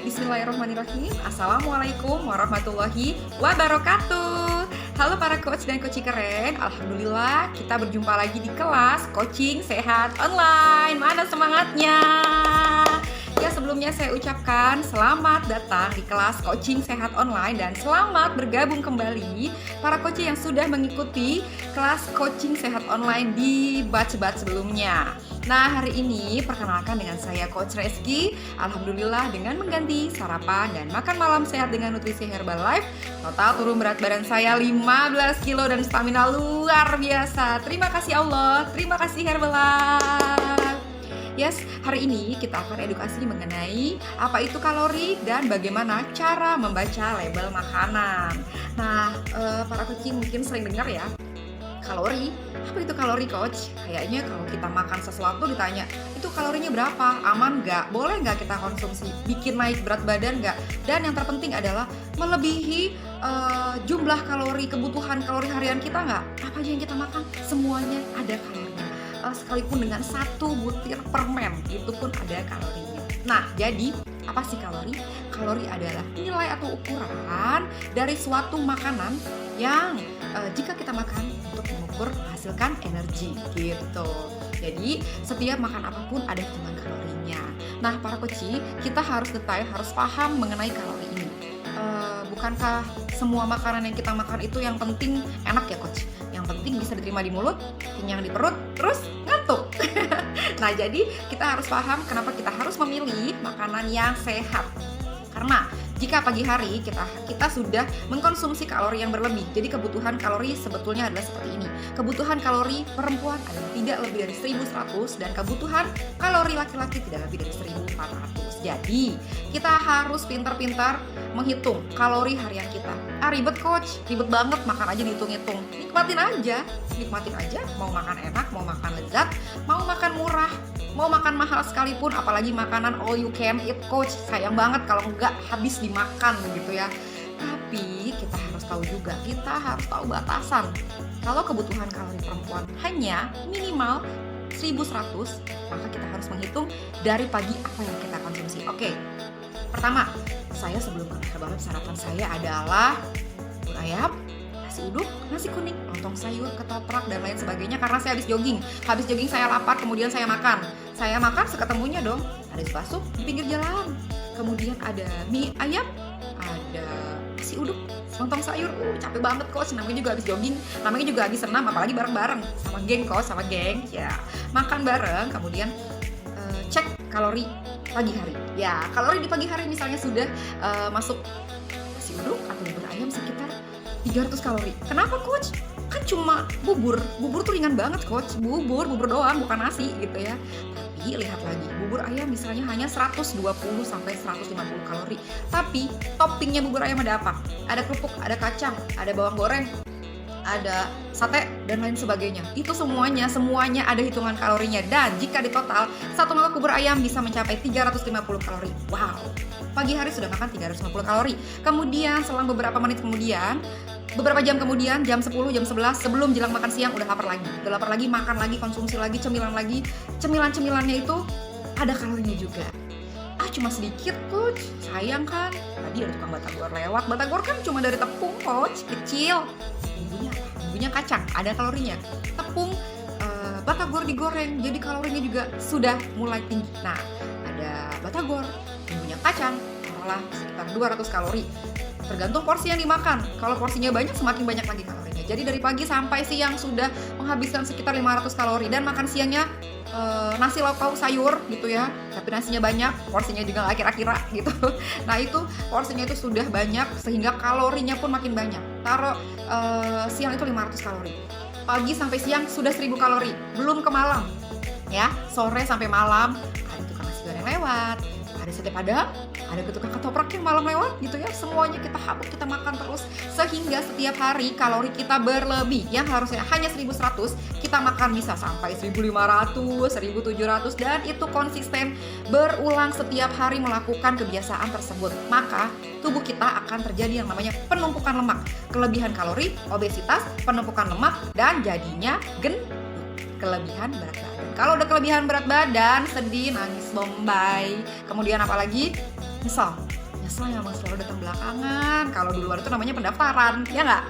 Bismillahirrahmanirrahim. Assalamualaikum warahmatullahi wabarakatuh. Halo para coach dan coaching keren. Alhamdulillah kita berjumpa lagi di kelas coaching sehat online. Mana semangatnya? Ya, sebelumnya saya ucapkan selamat datang di kelas coaching sehat online dan selamat bergabung kembali para coach yang sudah mengikuti kelas coaching sehat online di batch-batch sebelumnya. Nah, hari ini perkenalkan dengan saya Coach Reski. Alhamdulillah dengan mengganti sarapan dan makan malam sehat dengan nutrisi Herbalife, total turun berat badan saya 15 kilo dan stamina luar biasa. Terima kasih Allah, terima kasih Herbalife. Yes, hari ini kita akan edukasi mengenai apa itu kalori dan bagaimana cara membaca label makanan. Nah, para coaching mungkin sering dengar ya, kalori. Apa itu kalori, coach? Kayaknya kalau kita makan sesuatu ditanya, itu kalorinya berapa? Aman nggak? Boleh nggak kita konsumsi? Bikin naik berat badan nggak? Dan yang terpenting adalah melebihi jumlah kalori, kebutuhan kalori harian kita nggak? Apa aja yang kita makan? Semuanya ada kalorinya. Sekalipun dengan 1 butir permen, itu pun ada kalorinya. Nah, jadi apa sih kalori? Kalori adalah nilai atau ukuran dari suatu makanan yang jika kita makan untuk mengukur menghasilkan energi gitu. Jadi setiap makan apapun ada hitungan kalorinya. Nah, para coach, kita harus detail, harus paham mengenai kalori ini. Bukankah semua makanan yang kita makan itu yang penting enak ya, coach? Yang penting bisa diterima di mulut, kenyang di perut, terus ngantuk. Nah, jadi kita harus paham kenapa kita harus memilih makanan yang sehat. Karena jika pagi hari kita sudah mengkonsumsi kalori yang berlebih, jadi kebutuhan kalori sebetulnya adalah seperti ini. Kebutuhan kalori perempuan adalah tidak lebih dari 1100 dan kebutuhan kalori laki-laki tidak lebih dari 1400. Jadi kita harus pintar-pintar menghitung kalori harian kita. Ribet, coach, ribet banget, makan aja dihitung-hitung. Nikmatin aja, mau makan enak, mau makan lezat, mau makan murah, mau makan mahal sekalipun, apalagi makanan all you can eat, coach. Sayang banget kalau enggak habis dimakan gitu ya. Tapi kita harus tahu juga, kita harus tahu batasan. Kalau kebutuhan kalori perempuan hanya minimal 1100, maka kita harus menghitung dari pagi apa yang kita konsumsi. Oke, pertama, saya sebelum ke Herbalife sarapan saya adalah bubur ayam, nasi uduk, nasi kuning, lontong sayur, ketoprak, dan lain sebagainya karena saya habis jogging. Habis jogging saya lapar, kemudian saya makan. Saya makan seketemunya dong, ada bakso di pinggir jalan. Kemudian ada mie ayam, ada nasi uduk, lontong sayur. Capek banget, coach. Namanya juga habis jogging, namanya juga habis senam, apalagi bareng-bareng sama geng, coach, sama geng. Ya, makan bareng, kemudian cek kalori pagi hari. Ya, kalori di pagi hari misalnya sudah masuk nasi uduk atau bubur ayam sekitar 300 kalori. Kenapa, coach? Kan cuma bubur tuh ringan banget, coach. Bubur doang, bukan nasi gitu ya. Tapi lihat lagi, bubur ayam misalnya hanya 120 sampai 150 kalori. Tapi toppingnya bubur ayam ada apa? Ada kerupuk, ada kacang, ada bawang goreng, ada sate, dan lain sebagainya. Itu semuanya ada hitungan kalorinya. Dan jika di total, 1 mangkok bubur ayam bisa mencapai 350 kalori. Wow, pagi hari sudah makan 350 kalori. Kemudian selang beberapa menit kemudian, beberapa jam kemudian, jam 10, jam 11, sebelum jelang makan siang udah lapar lagi. Udah lapar lagi, makan lagi, konsumsi lagi, cemilan lagi. Cemilan-cemilannya itu ada kalorinya juga. Cuma sedikit, coach. Sayang kan? Tadi ada tukang batagor lewat. Batagor kan cuma dari tepung, coach. Kecil. Bumbunya kacang, ada kalorinya. Tepung batagor digoreng, jadi kalorinya juga sudah mulai tinggi. Nah, ada batagor, bumbunya kacang, taruhlah sekitar 200 kalori. Tergantung porsi yang dimakan. Kalau porsinya banyak, semakin banyak lagi kalorinya. Jadi dari pagi sampai siang sudah menghabiskan sekitar 500 kalori. Dan makan siangnya nasi lauk pauk sayur gitu ya. Tapi nasinya banyak, porsinya juga nggak kira-kira gitu. Nah, itu porsinya itu sudah banyak sehingga kalorinya pun makin banyak. Taruh siang itu 500 kalori. Pagi sampai siang sudah 1000 kalori. Belum ke malam. Ya, sore sampai malam ada tukang nasi goreng lewat, ada sate padang, ada tukang ketoprak yang malam lewat gitu ya. Semuanya kita habuk, kita makan terus sehingga setiap hari kalori kita berlebih. Yang harusnya hanya 1100, kita makan bisa sampai 1500, 1700, dan itu konsisten berulang setiap hari melakukan kebiasaan tersebut. Maka tubuh kita akan terjadi yang namanya penumpukan lemak, kelebihan kalori, obesitas, penumpukan lemak, dan jadinya gendut, kelebihan berat badan. Kalau udah kelebihan berat badan, sedih, nangis bombay. Kemudian apalagi? Nyesel. nyesel memang selalu datang belakangan. Kalau duluan itu namanya pendaftaran, ya nggak?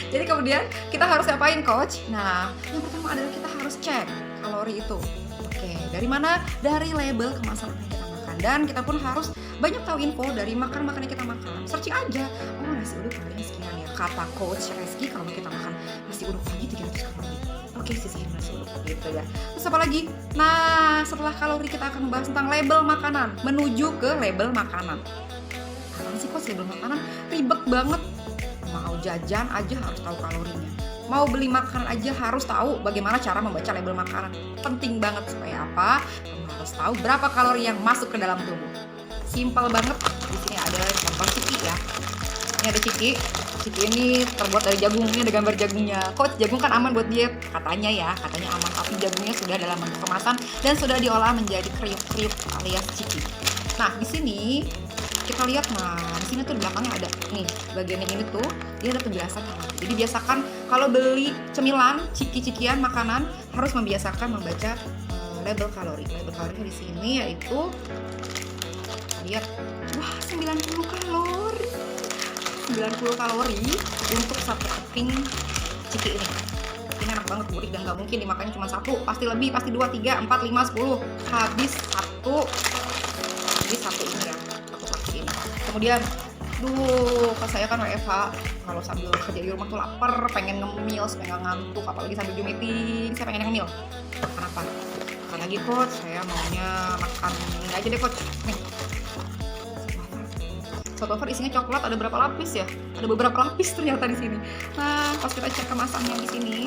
Jadi kemudian kita harus ngapain, Coach? Nah, yang pertama adalah kita harus cek kalori itu. Oke, dari mana? Dari label kemasan apa yang kita makan. Dan kita pun harus banyak tahu info dari makan-makan yang kita makan. Searching aja, oh nasi uduk kalorinya sekian ya. Kata Coach Reski, kalau kita makan nasi uduk pagi 300 kalori. Oke, sisihin nasi uduk gitu ya. Terus apa lagi? Nah, setelah kalori kita akan membahas tentang label makanan, menuju ke label makanan. Apaan sih, Coach, label makanan? Ribet banget. Mau jajan aja harus tahu kalorinya. Mau beli makanan aja harus tahu bagaimana cara membaca label makanan. Penting banget supaya apa? Kamu harus tahu berapa kalori yang masuk ke dalam tubuh. Simpel banget. Di sini ada contoh ciki ya. Ini ada ciki. Ciki ini terbuat dari jagung. Ini ada gambar jagungnya. Coach, jagung kan aman buat diet. Katanya ya, katanya aman. Tapi jagungnya sudah dalam bentuk kemasan dan sudah diolah menjadi kriuk-kriuk alias ciki. Nah, di sini kita lihat, nah di sini tuh di belakangnya ada nih bagian yang ini tuh dia ada penjelasan kalori. Jadi biasakan kalau beli cemilan, ciki-cikian makanan harus membiasakan membaca label kalori. Label kalorinya di sini yaitu lihat, wah 90 kalori. 90 kalori untuk satu keping ciki ini. Ini enak banget, gurih, dan gak mungkin dimakannya cuma satu, pasti lebih, pasti 2, 3, 4, 5, 10. Habis satu ini ya. Kemudian, pas saya kan WFH, kalau sambil kerja di rumah tuh lapar, pengen ngemil, supaya nggak ngantuk, apalagi sambil Zoom meeting, saya pengen ngemil. Kenapa? Makan lagi, Coach, saya maunya makan ini aja deh, Coach. Nih, soto wafer isinya coklat, ada berapa lapis ya? Ada beberapa lapis ternyata di sini. Nah, pas kita cek kemasannya di sini,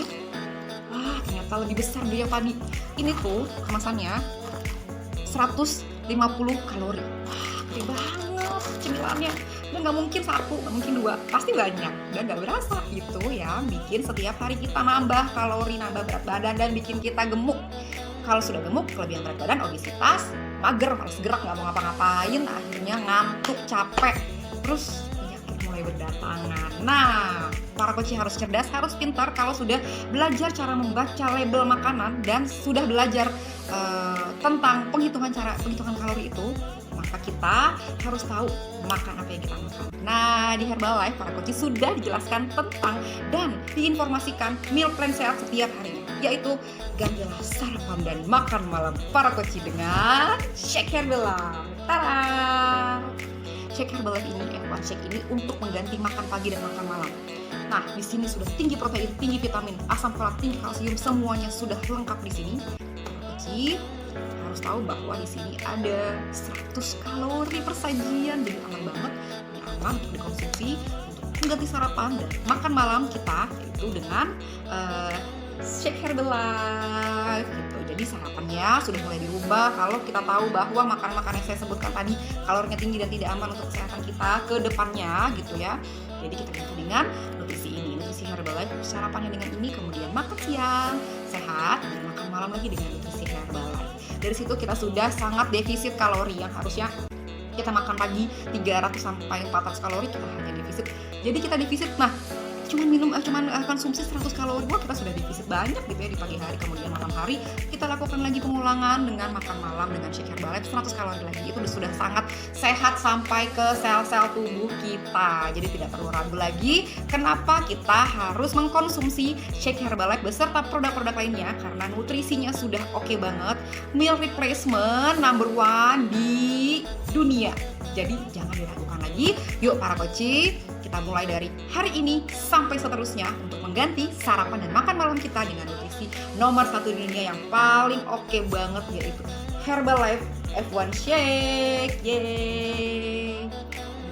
wah ternyata lebih besar dari yang tadi. Ini tuh kemasannya 150 kalori. Wah, gede banget cemilannya. Dan nggak mungkin satu, nggak mungkin dua, pasti banyak dan nggak berasa. Itu yang bikin setiap hari kita nambah kalori, nambah berat badan, dan bikin kita gemuk. Kalau sudah gemuk, kelebihan berat badan, obesitas, mager, malas gerak, nggak mau ngapa-ngapain, akhirnya ngantuk, capek, terus penyakit mulai berdatangan. Nah, para coach harus cerdas, harus pintar. Kalau sudah belajar cara membaca label makanan dan sudah belajar tentang penghitungan kalori itu, maka kita harus tahu makan apa yang kita makan. Nah, di Herbalife para coach sudah dijelaskan tentang dan diinformasikan meal plan sehat setiap harinya, yaitu gantilah sarapan dan makan malam para coach dengan Shake Herbalife. Tada! Shake Herbalife ini, F1 Shake ini untuk mengganti makan pagi dan makan malam. Nah, di sini sudah tinggi protein, tinggi vitamin, asam folat, tinggi kalsium, semuanya sudah lengkap di sini. Para harus tahu bahwa di sini ada 100 kalori per sajian, jadi aman banget, ini aman untuk dikonsumsi untuk mengganti sarapan dan makan malam kita, yaitu dengan Shake Herbalife gitu. Jadi sarapannya sudah mulai dirubah kalau kita tahu bahwa makan-makan yang saya sebutkan tadi kalorinya tinggi dan tidak aman untuk kesehatan kita ke depannya gitu ya. Jadi kita ganti dengan nutrisi ini, nutrisi Herbalife, sarapannya dengan ini, kemudian makan siang sehat dan makan malam lagi dengan nutrisi Herbalife. Dari situ kita sudah sangat defisit kalori, yang harusnya kita makan pagi 300 sampai 400 kalori, kita hanya defisit. Jadi kita defisit, nah cuman konsumsi 100 kalori, wah kita sudah defisit banyak gitu ya di pagi hari. Kemudian malam hari kita lakukan lagi pengulangan dengan makan malam dengan Shake Herbalife 100 kalori lagi. Itu sudah sangat sehat sampai ke sel-sel tubuh kita. Jadi tidak perlu ragu lagi kenapa kita harus mengkonsumsi Shake Herbalife beserta produk-produk lainnya, karena nutrisinya sudah oke banget. Meal replacement number 1 di dunia. Jadi jangan diragukan lagi. Yuk para koci, kita mulai dari hari ini sampai seterusnya untuk mengganti sarapan dan makan malam kita dengan nutrisi nomor 1 di dunia yang paling oke banget, yaitu Herbalife F1 Shake. Yeay!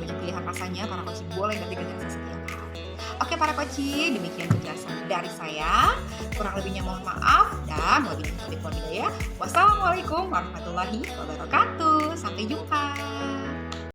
Banyak pilihan rasanya, para koci boleh ganti-ganti rasa setiap hari. Oke para koci, demikian penjelasan dari saya. Kurang lebihnya mohon maaf dan wabillahi taufiq wal hidayah. Wassalamualaikum warahmatullahi wabarakatuh. Sampai jumpa.